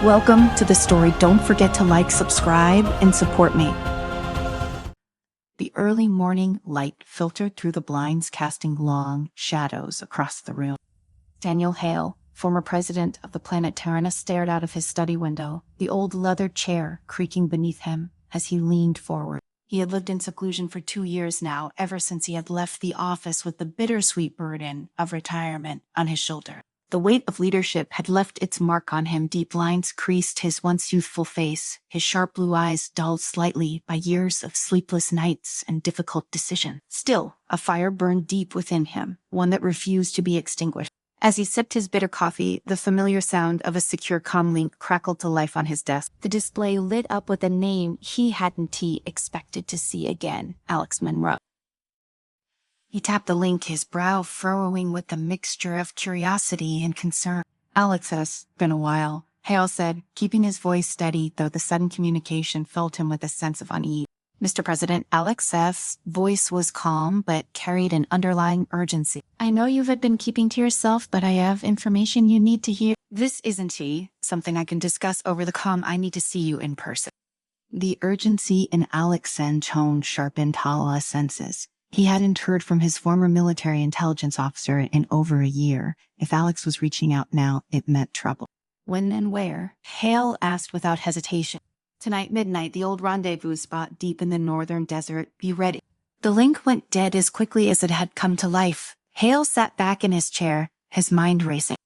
Welcome to the story. Don't forget to like, subscribe, and support me. The early morning light filtered through the blinds, casting long shadows across the room. Daniel Hale, former president of the planet Terrana, stared out of his study window, the old leather chair creaking beneath him as he leaned forward. He had lived in seclusion for 2 years now, ever since he had left the office with the bittersweet burden of retirement on his shoulder. The weight of leadership had left its mark on him. Deep lines creased his once youthful face, his sharp blue eyes dulled slightly by years of sleepless nights and difficult decisions. Still, a fire burned deep within him, one that refused to be extinguished. As he sipped his bitter coffee, the familiar sound of a secure comlink crackled to life on his desk. The display lit up with a name he hadn't expected to see again: Alex Monroe. He tapped the link, his brow furrowing with a mixture of curiosity and concern. "Alex, has been a while," Hale said, keeping his voice steady, though the sudden communication filled him with a sense of unease. "Mr. President," Alex's voice was calm, but carried an underlying urgency. "I know you've been keeping to yourself, but I have information you need to hear. This isn't something I can discuss over the comm. I need to see you in person." The urgency in Alex's tone sharpened Hala's senses. He hadn't heard from his former military intelligence officer in over a year. If Alex was reaching out now, it meant trouble. "When and where?" Hale asked without hesitation. "Tonight, midnight, the old rendezvous spot deep in the northern desert. Be ready." The link went dead as quickly as it had come to life. Hale sat back in his chair, his mind racing.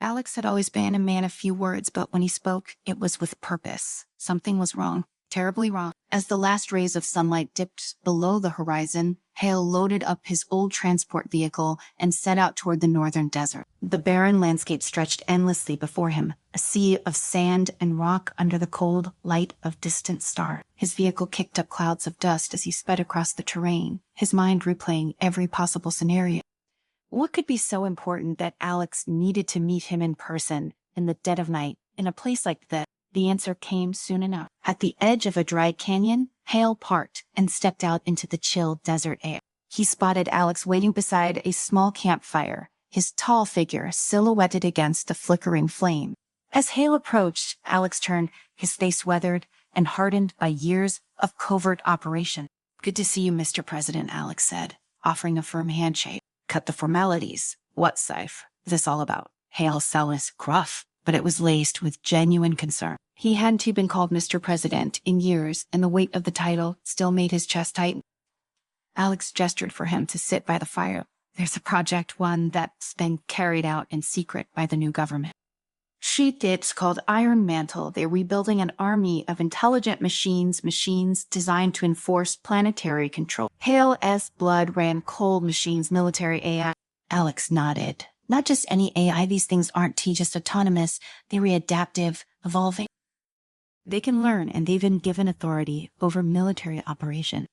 Alex had always been a man of few words, but when he spoke, it was with purpose. Something was wrong. Terribly wrong. As the last rays of sunlight dipped below the horizon, Hale loaded up his old transport vehicle and set out toward the northern desert. The barren landscape stretched endlessly before him, a sea of sand and rock under the cold light of distant stars. His vehicle kicked up clouds of dust as he sped across the terrain, his mind replaying every possible scenario. What could be so important that Alex needed to meet him in person, in the dead of night, in a place like this? The answer came soon enough. At the edge of a dry canyon, Hale parked and stepped out into the chill desert air. He spotted Alex waiting beside a small campfire, his tall figure silhouetted against the flickering flame. As Hale approached, Alex turned, his face weathered and hardened by years of covert operation. "Good to see you, Mr. President," Alex said, offering a firm handshake. "Cut the formalities. What's this all about?" Hale's cell was gruff, but it was laced with genuine concern. He hadn't been called Mr. President in years, and the weight of the title still made his chest tighten. Alex gestured for him to sit by the fire. "There's a Project One that's been carried out in secret by the new government. It's called Iron Mantle. They're rebuilding an army of intelligent machines designed to enforce planetary control." Hale's blood ran cold. Machines, military AI. Alex nodded. "Not just any AI, these things aren't just autonomous, they're adaptive, evolving. They can learn, and they've been given authority over military operation."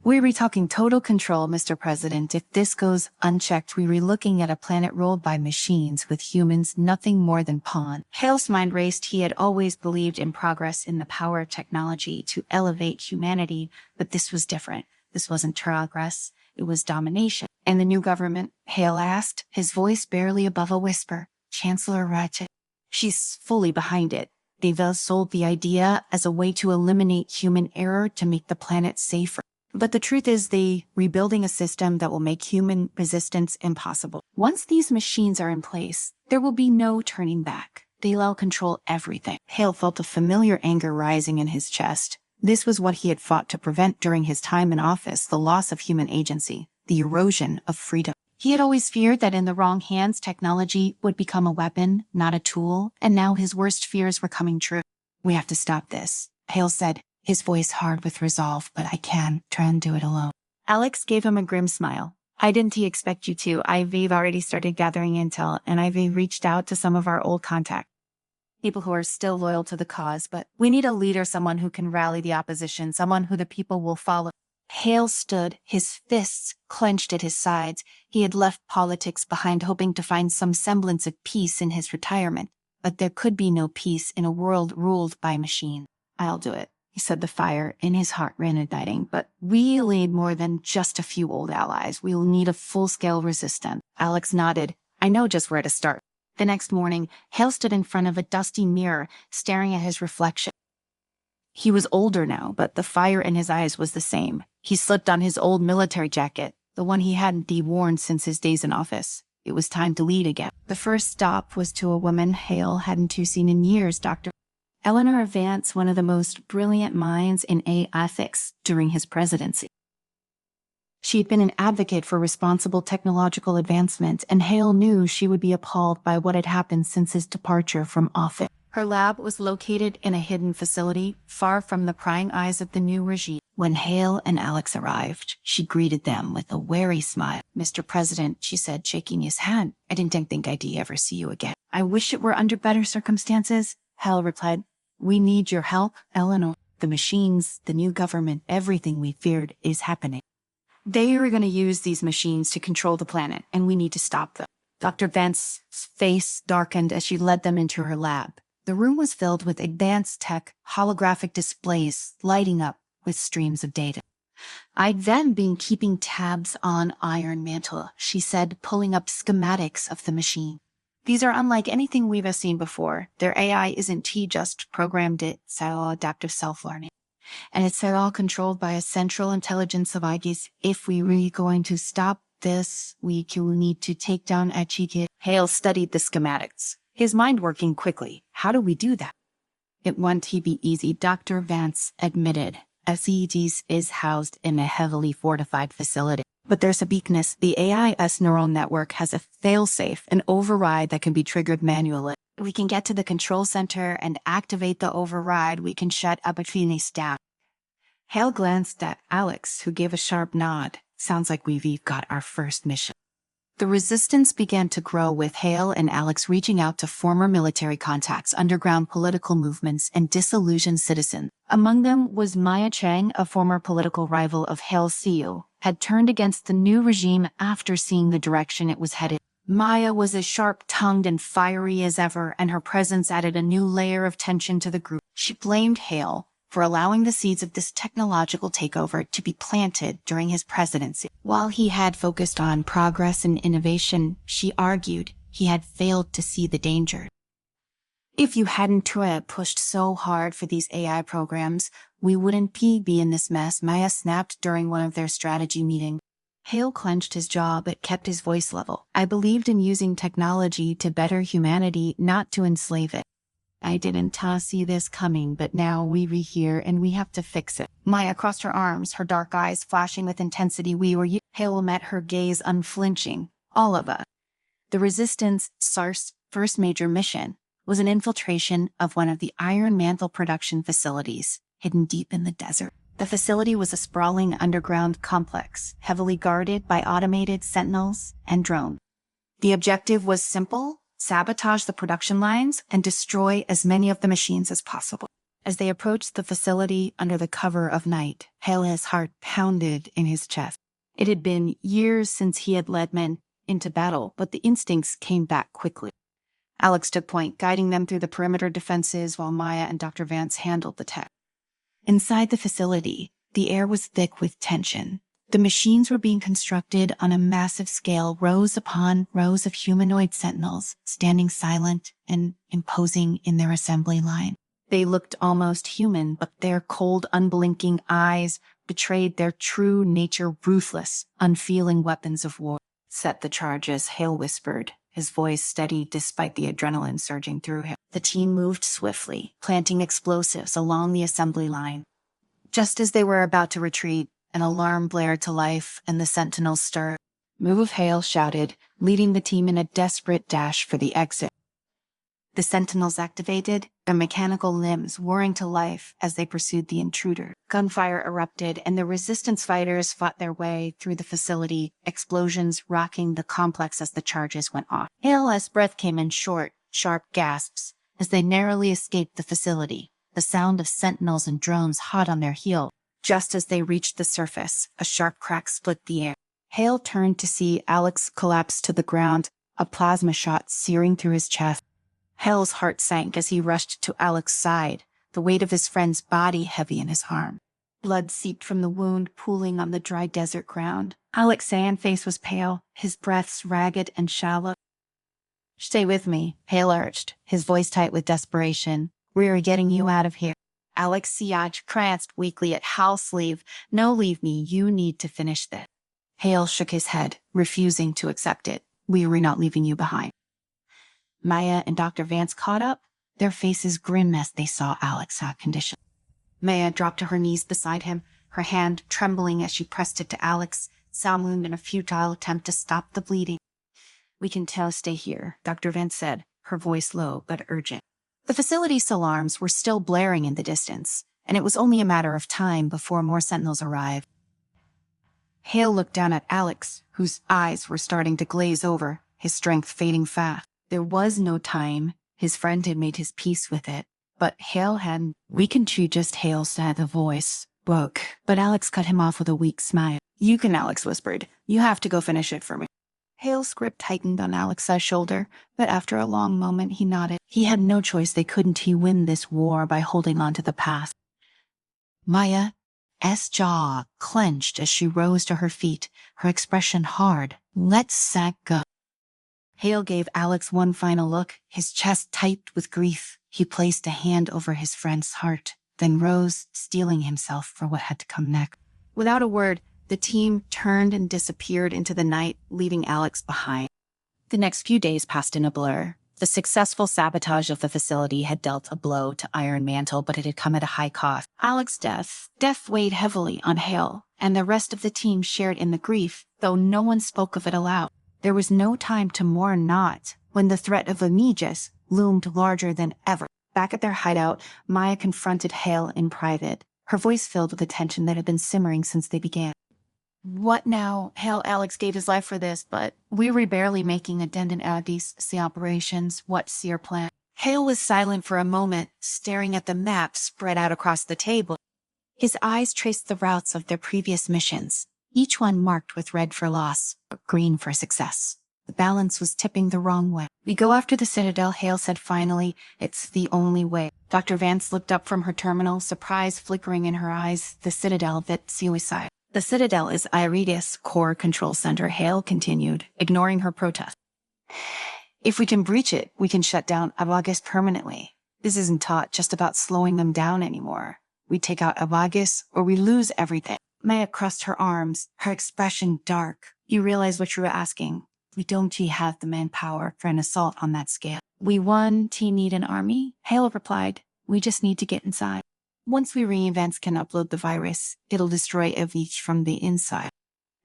"We're talking total control, Mr. President. If this goes unchecked, we're looking at a planet ruled by machines, with humans nothing more than pawns." Hale's mind raced. He had always believed in progress, in the power of technology to elevate humanity, but this was different. This wasn't progress, it was domination. "And the new government?" Hale asked, his voice barely above a whisper. "Chancellor Ratchet. She's fully behind it. They've sold the idea as a way to eliminate human error, to make the planet safer. But the truth is, they're rebuilding a system that will make human resistance impossible. Once these machines are in place, there will be no turning back. They'll control everything." Hale felt a familiar anger rising in his chest. This was what he had fought to prevent during his time in office: the loss of human agency, the erosion of freedom. He had always feared that in the wrong hands, technology would become a weapon, not a tool, and now his worst fears were coming true. "We have to stop this," Hale said, his voice hard with resolve. "But I can't try and do it alone." Alex gave him a grim smile. "I didn't expect you to. I've already started gathering intel, and I've reached out to some of our old contacts. People who are still loyal to the cause, but we need a leader, someone who can rally the opposition, someone who the people will follow." Hale stood, his fists clenched at his sides. He had left politics behind, hoping to find some semblance of peace in his retirement. But there could be no peace in a world ruled by machine. "I'll do it," he said, the fire in his heart igniting. "But we'll need more than just a few old allies. We'll need a full-scale resistance." Alex nodded. "I know just where to start." The next morning, Hale stood in front of a dusty mirror, staring at his reflection. He was older now, but the fire in his eyes was the same. He slipped on his old military jacket, the one he hadn't worn since his days in office. It was time to lead again. The first stop was to a woman Hale hadn't seen in years, Dr. Eleanor Vance, one of the most brilliant minds in AI ethics during his presidency. She had been an advocate for responsible technological advancement, and Hale knew she would be appalled by what had happened since his departure from office. Her lab was located in a hidden facility, far from the prying eyes of the new regime. When Hale and Alex arrived, she greeted them with a wary smile. "Mr. President," she said, shaking his hand, "I didn't think I'd ever see you again." "I wish it were under better circumstances," Hale replied. "We need your help, Eleanor. The machines, the new government, everything we feared is happening. They are going to use these machines to control the planet, and we need to stop them." Dr. Vance's face darkened as she led them into her lab. The room was filled with advanced tech, holographic displays lighting up with streams of data. "I'd then been keeping tabs on Iron Mantle," she said, pulling up schematics of the machine. "These are unlike anything we've seen before. Their AI isn't just programmed, it's all adaptive self-learning. And it's all controlled by a central intelligence of IGs. If we really going to stop this, we will need to take down HFY." Hale studied the schematics, his mind working quickly. "How do we do that?" "It won't be easy," Dr. Vance admitted. "SEDs is housed in a heavily fortified facility. But there's a weakness. The AI's neural network has a failsafe, an override that can be triggered manually. We can get to the control center and activate the override. We can shut Abafinis down." Hale glanced at Alex, who gave a sharp nod. "Sounds like we've got our first mission." The resistance began to grow, with Hale and Alex reaching out to former military contacts, underground political movements, and disillusioned citizens. Among them was Maya Chang, a former political rival of Hale's CEO, had turned against the new regime after seeing the direction it was headed. Maya was as sharp-tongued and fiery as ever, and her presence added a new layer of tension to the group. She blamed Hale for allowing the seeds of this technological takeover to be planted during his presidency. While he had focused on progress and innovation, she argued he had failed to see the danger. "If you hadn't pushed so hard for these AI programs, we wouldn't be in this mess," Maya snapped during one of their strategy meetings. Hale clenched his jaw but kept his voice level. "I believed in using technology to better humanity, not to enslave it. I didn't see this coming, but now we're here and we have to fix it." Maya crossed her arms, her dark eyes flashing with intensity. Hale met her gaze unflinching. "All of us." The Resistance SAR's first major mission was an infiltration of one of the Iron Mantle production facilities, hidden deep in the desert. The facility was a sprawling underground complex, heavily guarded by automated sentinels and drones. The objective was simple: sabotage the production lines and destroy as many of the machines as possible. As they approached the facility under the cover of night, Hale's heart pounded in his chest. It had been years since he had led men into battle, but the instincts came back quickly. Alex took point, guiding them through the perimeter defenses while Maya and Dr. Vance handled the tech. Inside the facility, the air was thick with tension. The machines were being constructed on a massive scale, rows upon rows of humanoid sentinels, standing silent and imposing in their assembly line. They looked almost human, but their cold, unblinking eyes betrayed their true nature: ruthless, unfeeling weapons of war. "Set the charges," Hale whispered, his voice steady despite the adrenaline surging through him. The team moved swiftly, planting explosives along the assembly line. Just as they were about to retreat, an alarm blared to life and the sentinels stirred. "Move," Hale shouted, leading the team in a desperate dash for the exit. The sentinels activated, their mechanical limbs whirring to life as they pursued the intruder. Gunfire erupted, and the resistance fighters fought their way through the facility, explosions rocking the complex as the charges went off. Hale's breath came in short, sharp gasps as they narrowly escaped the facility, the sound of sentinels and drones hot on their heels. Just as they reached the surface, a sharp crack split the air. Hale turned to see Alex collapse to the ground, a plasma shot searing through his chest. Hale's heart sank as he rushed to Alex's side, the weight of his friend's body heavy in his arm. Blood seeped from the wound, pooling on the dry desert ground. Alex's face was pale, his breaths ragged and shallow. Stay with me, Hale urged, his voice tight with desperation. We're getting you out of here. Alex Siaj glanced weakly at Hal's sleeve. No, leave me. You need to finish this. Hale shook his head, refusing to accept it. We were not leaving you behind. Maya and Dr. Vance caught up, their faces grim as they saw Alex's condition. Maya dropped to her knees beside him, her hand trembling as she pressed it to Alex, sounding in a futile attempt to stop the bleeding. We can stay here, Dr. Vance said, her voice low but urgent. The facility's alarms were still blaring in the distance, and it was only a matter of time before more sentinels arrived. Hale looked down at Alex, whose eyes were starting to glaze over, his strength fading fast. There was no time. His friend had made his peace with it, but Hale hadn't. We can treat just Hale, said the voice. Broke. But Alex cut him off with a weak smile. You can, Alex whispered. You have to go finish it for me. Hale's grip tightened on Alex's shoulder, but after a long moment he nodded. He had no choice. Couldn't he win this war by holding on to the past? Maya's jaw clenched as she rose to her feet, her expression hard. Let's go. Hale gave Alex one final look, his chest tight with grief. He placed a hand over his friend's heart, then rose, steeling himself for what had to come next. Without a word, the team turned and disappeared into the night, leaving Alex behind. The next few days passed in a blur. The successful sabotage of the facility had dealt a blow to Iron Mantle, but it had come at a high cost. Alex's death weighed heavily on Hale, and the rest of the team shared in the grief, though no one spoke of it aloud. There was no time to mourn not, when the threat of Aegis loomed larger than ever. Back at their hideout, Maya confronted Hale in private, her voice filled with a tension that had been simmering since they began. What now? Hale, Alex gave his life for this, but we were barely making a dent in these operations. What's your plan? Hale was silent for a moment, staring at the map spread out across the table. His eyes traced the routes of their previous missions, each one marked with red for loss, or green for success. The balance was tipping the wrong way. We go after the Citadel, Hale said finally. It's the only way. Dr. Vance looked up from her terminal, surprise flickering in her eyes. The Citadel, that suicide. The Citadel is Iridius' core control center, Hale continued, ignoring her protest. If we can breach it, we can shut down Aegis permanently. This isn't just about slowing them down anymore. We take out Aegis, or we lose everything. Maya crossed her arms, her expression dark. You realize what you were asking. We don't have the manpower for an assault on that scale. We need an army? Hale replied. We just need to get inside. Once we reinvents can upload the virus, it'll destroy Evich from the inside.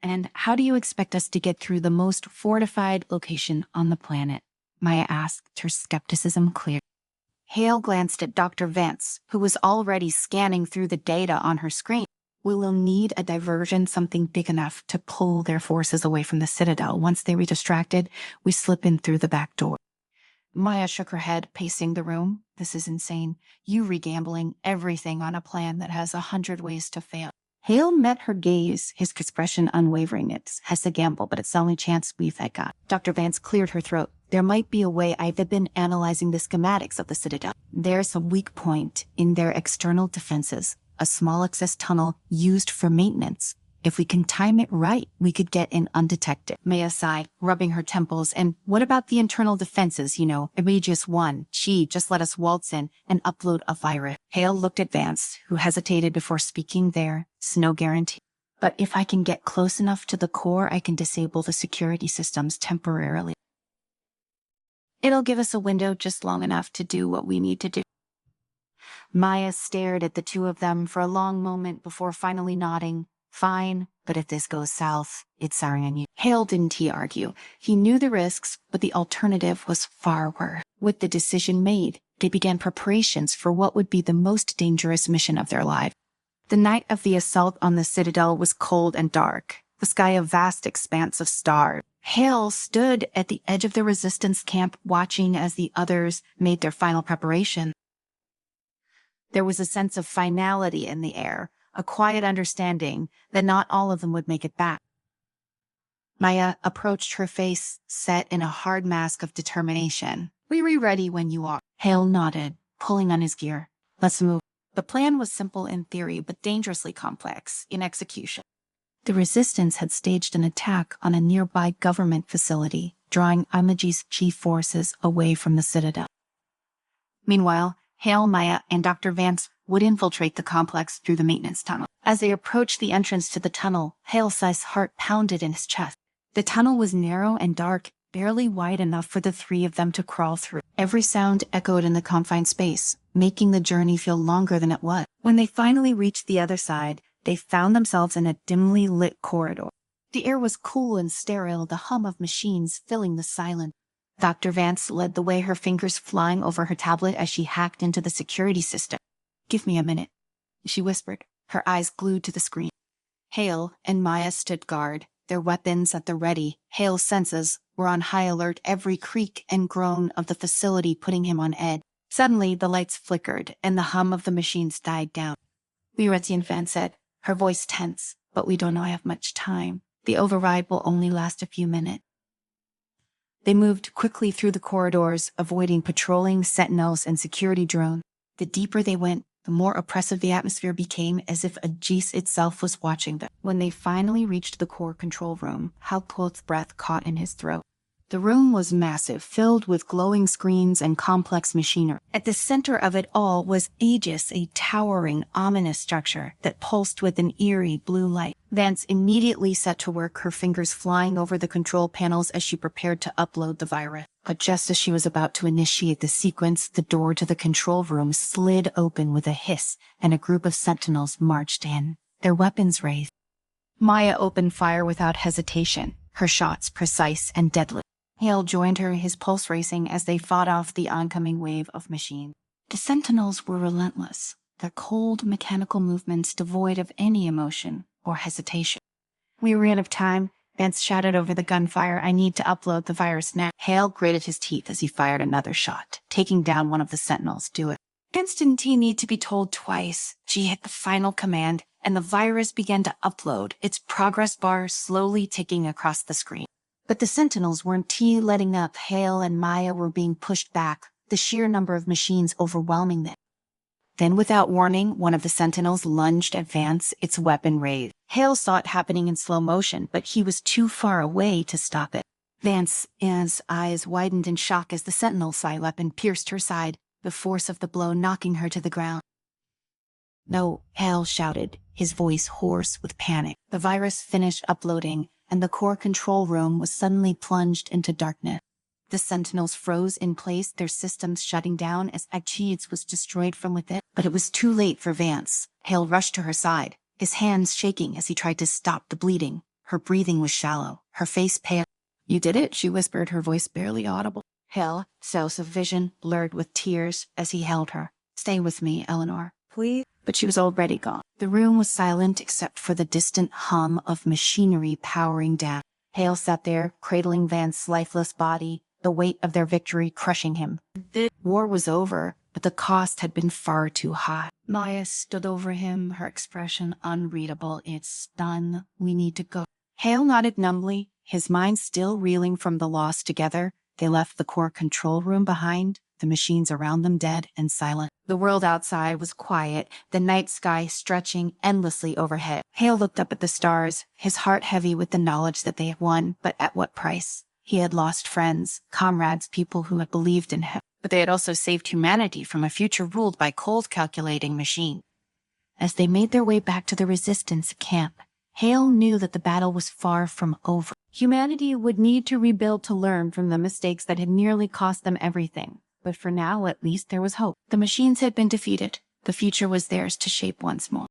And how do you expect us to get through the most fortified location on the planet? Maya asked, her skepticism clear. Hale glanced at Dr. Vance, who was already scanning through the data on her screen. We'll need a diversion, something big enough to pull their forces away from the Citadel. Once they were distracted, we slip in through the back door. Maya shook her head, pacing the room. This is insane. You regambling everything on a plan that has 100 ways to fail. Hale met her gaze, his expression unwavering. It has a gamble, but it's the only chance we've got. Dr. Vance cleared her throat. There might be a way. I've been analyzing the schematics of the Citadel. There's a weak point in their external defenses, a small access tunnel used for maintenance. If we can time it right, we could get in undetected. Maya sighed, rubbing her temples. And what about the internal defenses, Aegis 1? Gee, just let us waltz in and upload a virus. Hale looked at Vance, who hesitated before speaking. There's no guarantee. But if I can get close enough to the core, I can disable the security systems temporarily. It'll give us a window just long enough to do what we need to do. Maya stared at the two of them for a long moment before finally nodding. Fine, but if this goes south, it's souring on you. Hale didn't argue. He knew the risks, but the alternative was far worse. With the decision made, they began preparations for what would be the most dangerous mission of their lives. The night of the assault on the Citadel was cold and dark, the sky a vast expanse of stars. Hale stood at the edge of the resistance camp, watching as the others made their final preparation. There was a sense of finality in the air, a quiet understanding that not all of them would make it back. Maya approached, her face set in a hard mask of determination. We were ready when you are. Hale nodded, pulling on his gear. Let's move. The plan was simple in theory, but dangerously complex in execution. The resistance had staged an attack on a nearby government facility, drawing Image's chief forces away from the Citadel. Meanwhile, Hale, Maya, and Dr. Vance would infiltrate the complex through the maintenance tunnel. As they approached the entrance to the tunnel, Hale's heart pounded in his chest. The tunnel was narrow and dark, barely wide enough for the three of them to crawl through. Every sound echoed in the confined space, making the journey feel longer than it was. When they finally reached the other side, they found themselves in a dimly lit corridor. The air was cool and sterile, the hum of machines filling the silence. Dr. Vance led the way, her fingers flying over her tablet as she hacked into the security system. "Give me a minute," she whispered, her eyes glued to the screen. Hale and Maya stood guard, their weapons at the ready. Hale's senses were on high alert, every creak and groan of the facility putting him on edge. Suddenly, the lights flickered, and the hum of the machines died down. "We ready," Vance said, her voice tense, "but we don't have much time. The override will only last a few minutes." They moved quickly through the corridors, avoiding patrolling sentinels and security drones. The deeper they went, the more oppressive the atmosphere became, as if Aegis itself was watching them. When they finally reached the core control room, Halcoat's breath caught in his throat. The room was massive, filled with glowing screens and complex machinery. At the center of it all was Aegis, a towering, ominous structure that pulsed with an eerie blue light. Vance immediately set to work, her fingers flying over the control panels as she prepared to upload the virus. But just as she was about to initiate the sequence, the door to the control room slid open with a hiss, and a group of sentinels marched in, their weapons raised. Maya opened fire without hesitation, her shots precise and deadly. Hale joined her, his pulse racing as they fought off the oncoming wave of machines. The sentinels were relentless, their cold mechanical movements devoid of any emotion or hesitation. "We ran out of time," Vance shouted over the gunfire. "I need to upload the virus now." Hale gritted his teeth as he fired another shot, taking down one of the sentinels. "Do it." Vance didn't need to be told twice. She hit the final command, and the virus began to upload, its progress bar slowly ticking across the screen. But the sentinels weren't letting up. Hale and Maya were being pushed back, the sheer number of machines overwhelming them. Then, without warning, one of the sentinels lunged at Vance, its weapon raised. Hale saw it happening in slow motion, but he was too far away to stop it. Vance's eyes widened in shock as the sentinel's psi weapon pierced her side, the force of the blow knocking her to the ground. "No," Hale shouted, his voice hoarse with panic. The virus finished uploading, and the core control room was suddenly plunged into darkness. The sentinels froze in place, their systems shutting down as Aegis was destroyed from within. But it was too late for Vance. Hale rushed to her side, his hands shaking as he tried to stop the bleeding. Her breathing was shallow, her face pale. "You did it," she whispered, her voice barely audible. Hale's cells of vision blurred with tears as he held her. "Stay with me, Eleanor, please." But she was already gone. The room was silent except for the distant hum of machinery powering down. Hale sat there, cradling Vance's lifeless body, the weight of their victory crushing him. The war was over, but the cost had been far too high. Maya stood over him, her expression unreadable. "It's done. We need to go." Hale nodded numbly, his mind still reeling from the loss. Together, they left the core control room behind, the machines around them dead and silent. The world outside was quiet, the night sky stretching endlessly overhead. Hale looked up at the stars, his heart heavy with the knowledge that they had won, but at what price? He had lost friends, comrades, people who had believed in him. But they had also saved humanity from a future ruled by cold, calculating machines. As they made their way back to the resistance camp, Hale knew that the battle was far from over. Humanity would need to rebuild to learn from the mistakes that had nearly cost them everything. But for now, at least, there was hope. The machines had been defeated. The future was theirs to shape once more.